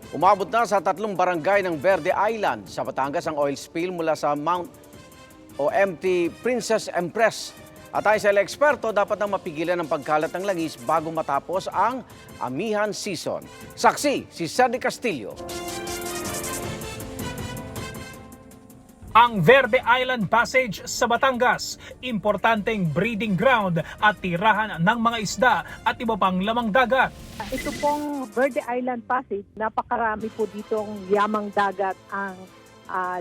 Umabot na sa 3 barangay ng Verde Island sa Batangas ang oil spill mula sa Mount o MT Princess Empress. At ayon sa eksperto, dapat nang mapigilan ang pagkalat ng langis bago matapos ang amihan season. Saksi, si Sandy Castillo. Ang Verde Island Passage sa Batangas, importanteng breeding ground at tirahan ng mga isda at iba pang lamang dagat. Ito pong Verde Island Passage, napakarami po ditong yamang dagat ang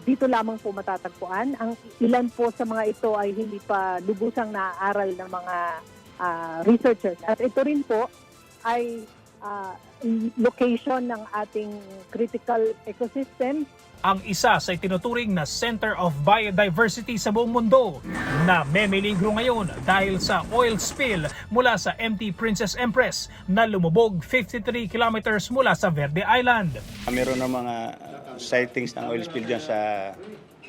dito lamang po matatagpuan. Ang ilan po sa mga ito ay hindi pa lubusang naaaral ng mga researchers. At ito rin po ay location ng ating critical ecosystem. Ang isa sa itinuturing na Center of Biodiversity sa buong mundo na memeligro ngayon dahil sa oil spill mula sa MT Princess Empress na lumubog 53 kilometers mula sa Verde Island. Meron ng mga sightings ng oil spill dyan sa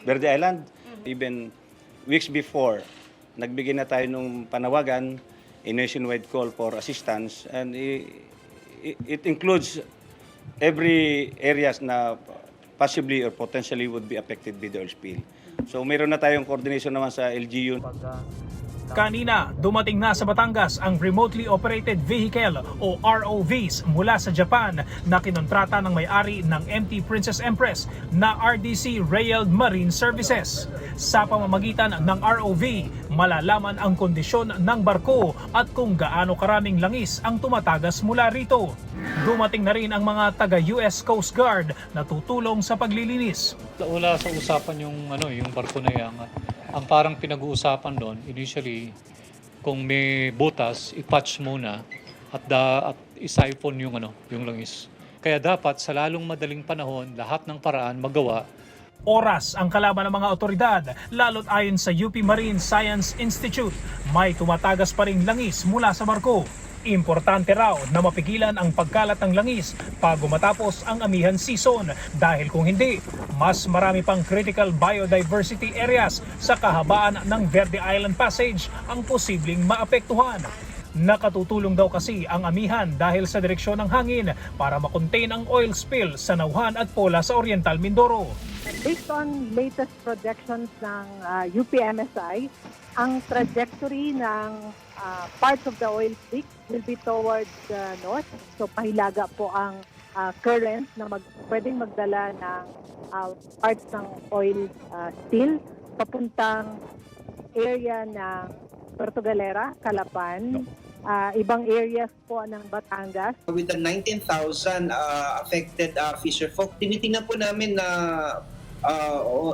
Verde Island. Even weeks before, nagbigay na tayo ng panawagan, a nationwide call for assistance, and it includes every areas na possibly or potentially would be affected by the oil spill. So mayroon na tayong coordination naman sa LGU. Kanina, dumating na sa Batangas ang Remotely Operated Vehicle o ROVs mula sa Japan na kinontrata ng may-ari ng MT Princess Empress na RDC Railed Marine Services. Sa pamamagitan ng ROV, malalaman ang kondisyon ng barko at kung gaano karaming langis ang tumatagas mula rito. Dumating na rin ang mga taga-US Coast Guard na tutulong sa paglilinis. Wala sa usapan yung barko na yan. Ang parang pinag-uusapan doon initially kung may butas, i-patch muna at i-siphon yung langis. Kaya dapat sa lalong madaling panahon lahat ng paraan magawa. Oras ang kalaban ng mga otoridad, lalo't ayon sa UP Marine Science Institute, may tumatagas pa ring langis mula sa barko. Importante raw na mapigilan ang pagkalat ng langis bago matapos ang amihan season dahil kung hindi, mas marami pang critical biodiversity areas sa kahabaan ng Verde Island Passage ang posibleng maapektuhan. Nakatutulong daw kasi ang amihan dahil sa direksyon ng hangin para makontain ang oil spill sa Nauhan at Pola sa Oriental Mindoro. Based on latest projections ng UPMSI, ang trajectory ng parts of the oil slick will be towards the north. So pahilaga po ang current na pwedeng magdala ng parts ng oil spill papuntang area ng Puerto Galera, Calapan, ibang areas po ng Batangas. With the 19,000 affected fisherfolk, tinitingnan po namin na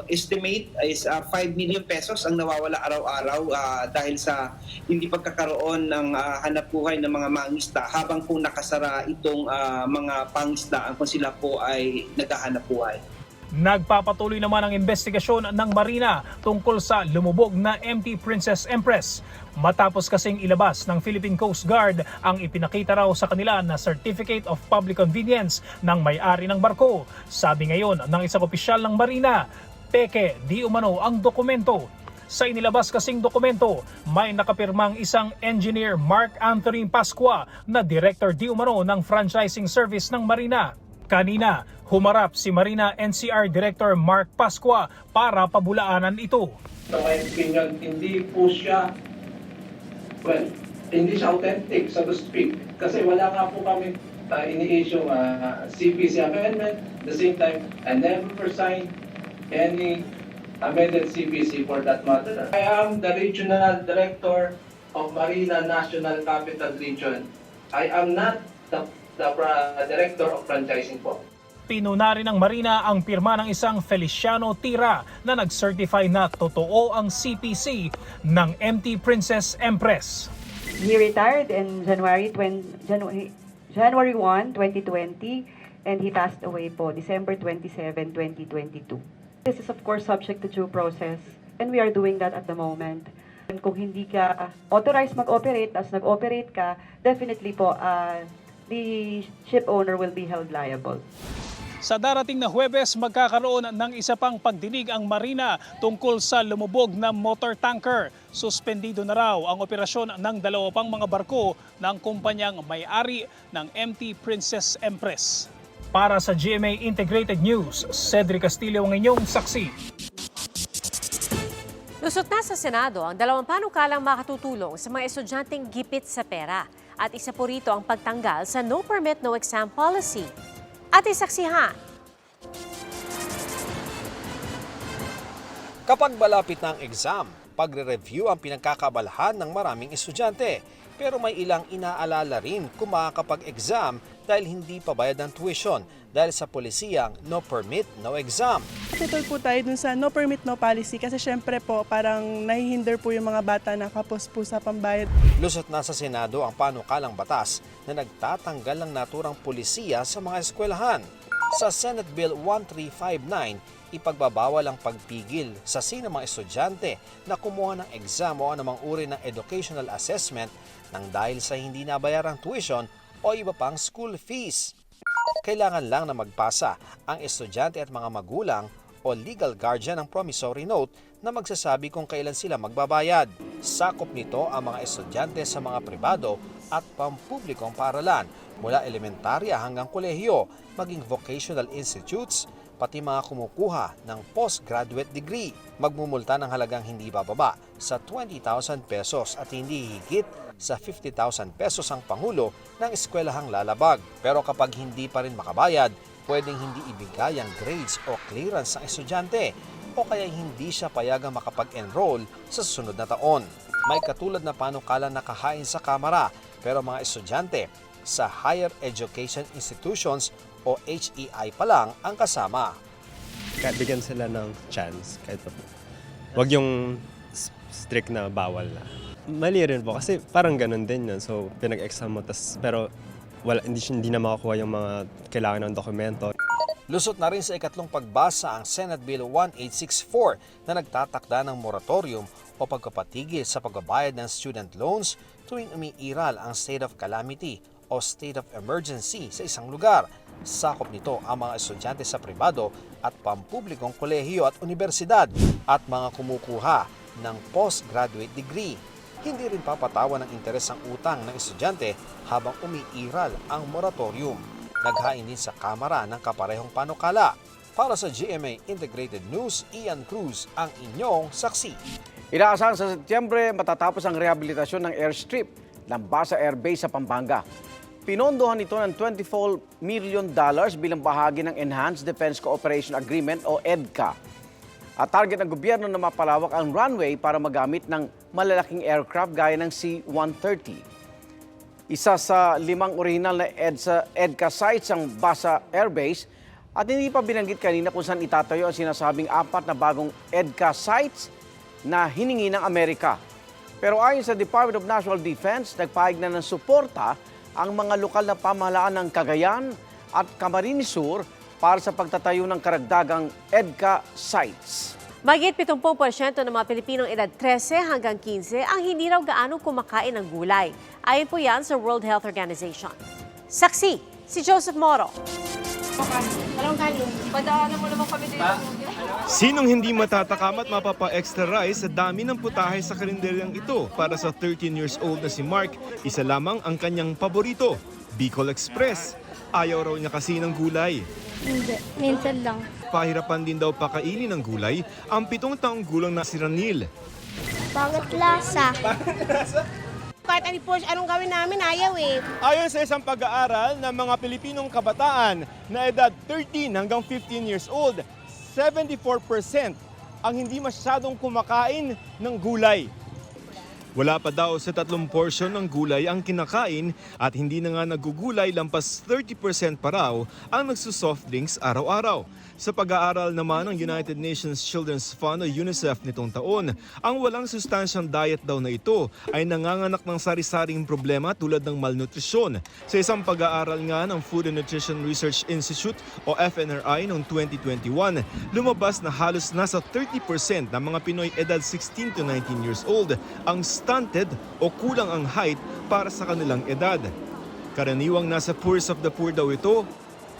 estimate is 5 million pesos ang nawawala araw-araw dahil sa hindi pagkakaroon ng hanap buhay ng mga mangisda habang po nakasara itong mga pangisdaan kung sila po ay naghahanap buhay. Nagpapatuloy naman ang investigasyon ng Marina tungkol sa lumubog na MT Princess Empress. Matapos kasing ilabas ng Philippine Coast Guard ang ipinakita raw sa kanila na Certificate of Public Convenience ng may-ari ng barko. Sabi ngayon ng isang opisyal ng Marina, peke di umano ang dokumento. Sa inilabas kasing dokumento, may nakapirmang isang engineer Mark Anthony Pascua na director di umano ng franchising service ng Marina. Kanina, humarap si Marina NCR Director Mark Pascua para pabulaanan ito. Sa my opinion, hindi siya authentic, so to speak. Kasi wala nga po kami ini-issue CPC amendment. At the same time, I never signed any amended CPC for that matter. I am the Regional Director of Marina National Capital Region. I am not the Director of Franchising po. Pinuna rin ng Marina ang pirma ng isang Feliciano Tira na nag-certify na totoo ang CPC ng MT Princess Empress. He retired in January 1, 2020 and he passed away po December 27, 2022. This is of course subject to due process and we are doing that at the moment. And kung hindi ka authorized mag-operate, as nag-operate ka, definitely po the ship owner will be held liable. Sa darating na Huwebes, magkakaroon ng isa pang pagdinig ang Marina tungkol sa lumubog na motor tanker. Suspendido na raw ang operasyon ng 2 pang mga barko ng kumpanyang may-ari ng MT Princess Empress. Para sa GMA Integrated News, Cedric Castillo ang inyong saksi. Lusot na sa Senado ang 2 panukalang makatutulong sa mga estudyanteng gipit sa pera. At isa po rito ang pagtanggal sa no permit, no exam policy. At isaksihan. Kapag malapit na ang exam, pagre-review ang pinagkakabalahan ng maraming estudyante. Pero may ilang inaalala rin kung makakapag-exam dahil hindi pa bayad ng tuition dahil sa polisiyang no permit, no exam. Tutol po tayo dun sa no permit, no policy kasi syempre po parang nahihinder po yung mga bata na kapos po sa pambayad. Lusot na sa Senado ang panukalang batas na nagtatanggal ng naturang polisiya sa mga eskwelahan. Sa Senate Bill 1359, ipagbabawal ang pagpigil sa sino mga estudyante na kumuha ng exam o anumang uri ng educational assessment nang dahil sa hindi nabayarang tuition o iba pang school fees. Kailangan lang na magpasa ang estudyante at mga magulang o legal guardian ng promissory note na magsasabi kung kailan sila magbabayad. Sakop nito ang mga estudyante sa mga pribado at pampublikong paaralan mula elementarya hanggang kolehiyo, maging vocational institutes, pati mga kumukuha ng postgraduate degree. Magmumulta ng halagang hindi bababa sa 20,000 pesos at hindi higit sa 50,000 pesos ang pangulo ng eskwelahang lalabag. Pero kapag hindi pa rin makabayad, pwedeng hindi ibigay ang grades o clearance ng estudyante o kaya hindi siya payagang makapag-enroll sa susunod na taon. May katulad na panukala nakahain sa Kamara pero mga estudyante sa Higher Education Institutions o HEI pa lang ang kasama. Kahit bigyan sila ng chance, kahit pa po. Huwag yung strict na bawal na. Mali rin po kasi parang ganun din yun. So pinag-exam mo pero hindi na makakuha yung mga kailangan ng dokumento. Lusot na rin sa ikatlong pagbasa ang Senate Bill 1864 na nagtatakda ng moratorium o pagpapatigil sa pagbabayad ng student loans tuwing umiiral ang state of calamity o state of emergency sa isang lugar. Sakop nito ang mga estudyante sa pribado at pampublikong kolehiyo at universidad at mga kumukuha ng postgraduate degree. Hindi rin papatawan ng interes ang utang ng estudyante habang umiiral ang moratorium. Naghain din sa Kamara ng kaparehong panukala. Para sa GMA Integrated News, Ian Cruz ang inyong saksi. Inaasahan sa Setyembre matatapos ang rehabilitasyon ng airstrip ng Basa Air Base sa Pampanga. Pinondohan ito ng $24 million bilang bahagi ng Enhanced Defense Cooperation Agreement o EDCA. At target ng gobyerno na mapalawak ang runway para magamit ng malalaking aircraft gaya ng C-130. Isa sa 5 orihinal na EDCA sites ang Basa Air Base at hindi pa binanggit kanina kung saan itatayo ang sinasabing 4 na bagong EDCA sites na hiningi ng Amerika. Pero ayon sa Department of National Defense, nagpahig na ng suporta ang mga lokal na pamahalaan ng Cagayan at Camarines Sur para sa pagtatayo ng karagdagang EDCA sites. Mahigit 70% ng mga Pilipinong edad 13 hanggang 15 ang hindi raw gaano kumakain ng gulay. Ayon po yan sa World Health Organization. Saksi, si Joseph Moro. Sinong hindi matatakam at mapapa-extra rice sa dami ng putahe sa karinderyang ito? Para sa 13 years old na si Mark, isa lamang ang kanyang paborito, Bicol Express. Ayaw raw niya kasi ng gulay. Hindi, minsan lang. Pahirapan din daw pakainin ng gulay ang 7 taong gulang na si Ranil. Bakit lasa? Kahit anong gawin namin, ayaw eh. Ayon sa isang pag-aaral ng mga Pilipinong kabataan na edad 13 hanggang 15 years old, 74% ang hindi masyadong kumakain ng gulay. Wala pa daw sa 3 portion ng gulay ang kinakain at hindi na nga nagugulay, lampas 30% pa raw ang nagsusoft drinks araw-araw. Sa pag-aaral naman ng United Nations Children's Fund o UNICEF nitong taon, ang walang sustansyang diet daw na ito ay nanganganak ng sari-saring problema tulad ng malnutrisyon. Sa isang pag-aaral nga ng Food and Nutrition Research Institute o FNRI noong 2021, lumabas na halos nasa 30% ng mga Pinoy edad 16 to 19 years old ang stunted o kulang ang height para sa kanilang edad. Karaniwang nasa poorest of the poor daw ito,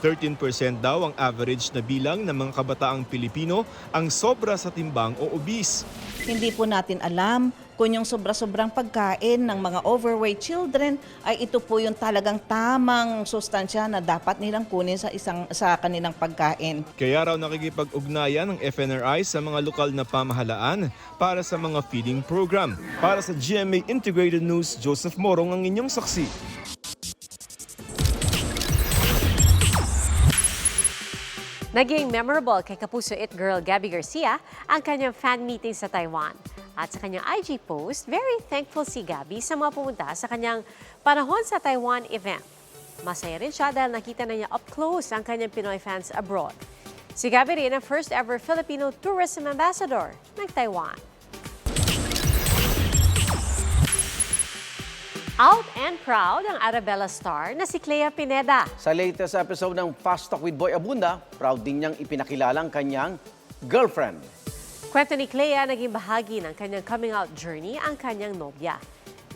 13% daw ang average na bilang ng mga kabataang Pilipino ang sobra sa timbang o obese. Hindi po natin alam kung yung sobra-sobrang pagkain ng mga overweight children ay ito po yung talagang tamang sustansya na dapat nilang kunin sa kanilang pagkain. Kaya raw nakikipag-ugnayan ng FNRI sa mga lokal na pamahalaan para sa mga feeding program. Para sa GMA Integrated News, Joseph Morong ang inyong saksi. Naging memorable kay Kapuso It Girl Gabby Garcia ang kanyang fan meeting sa Taiwan. At sa kanyang IG post, very thankful si Gabby sa mga pumunta sa kanyang panahon sa Taiwan event. Masaya rin siya dahil nakita na niya up close ang kanyang Pinoy fans abroad. Si Gabby rin ang first ever Filipino Tourism Ambassador ng Taiwan. Out and proud ang Arabella star na si Clea Pineda. Sa latest episode ng Fast Talk with Boy Abunda, proud din niyang ipinakilalang kanyang girlfriend. Kwento ni Clea, naging bahagi ng kanyang coming out journey ang kanyang nobya.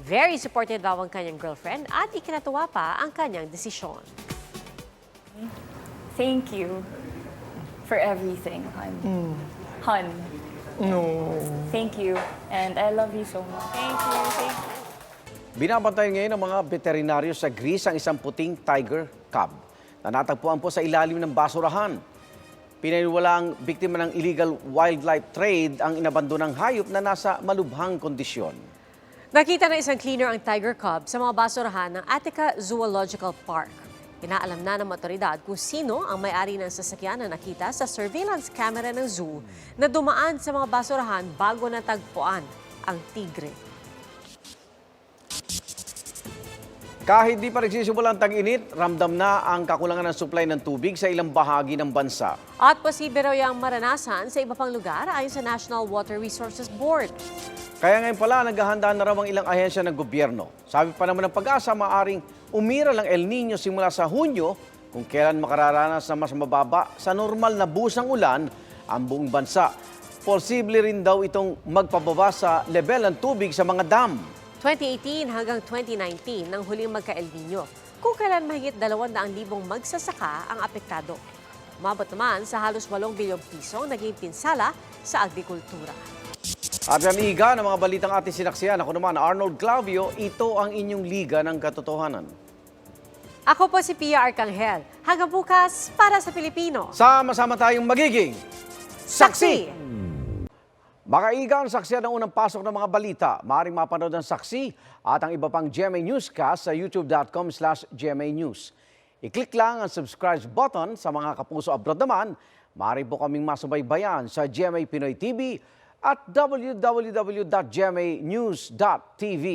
Very supportive daw ang kanyang girlfriend at ikinatuwa pa ang kanyang desisyon. Thank you for everything, hon. Hon. No. Thank you. And I love you so much. Thank you. Thank you. Binabantayan ngayon ng mga veterinaryo sa Greece ang isang puting tiger cub na natagpuan po sa ilalim ng basurahan. Pinaniwalaang biktima ng illegal wildlife trade ang inabandonang hayop na nasa malubhang kondisyon. Nakita ng isang cleaner ang tiger cub sa mga basurahan ng Attica Zoological Park. Inaalam na ng otoridad kung sino ang may-ari ng sasakyan na nakita sa surveillance camera ng zoo na dumaan sa mga basurahan bago natagpuan ang tigre. Kahit di pa nagsisimula ang tag-init, ramdam na ang kakulangan ng supply ng tubig sa ilang bahagi ng bansa. At posible raw yung maranasan sa iba pang lugar ayon sa National Water Resources Board. Kaya ngayon pala, naghahanda na raw ang ilang ahensya ng gobyerno. Sabi pa naman ng Pag-asa, maaring umira lang El Nino simula sa Hunyo kung kailan makararanas na mas mababa sa normal na busang ulan ang buong bansa. Posible rin daw itong magpababa sa level ng tubig sa mga dam. 2018 hanggang 2019 nang huling magka-El Nino, kung kailan mahigit 200,000 magsasaka ang apektado. Umabot naman sa halos 8 bilyong piso naging pinsala sa agrikultura. At yan iga ng mga balitang ating sinaksiyan. Ako naman, Arnold Clavio, ito ang inyong liga ng katotohanan. Ako po si Pia Arcangel. Hanggang bukas para sa Pilipino. Sama-sama tayong magiging saksi! Makaiga ang saksiyan ng unang pasok ng mga balita. Maaaring mapanood ang saksi at ang iba pang GMA Newscast sa youtube.com/GMA News. I-click lang ang subscribe button. Sa mga kapuso abroad naman, maaari po kaming masubaybayan sa GMA Pinoy TV at www.gmanews.tv.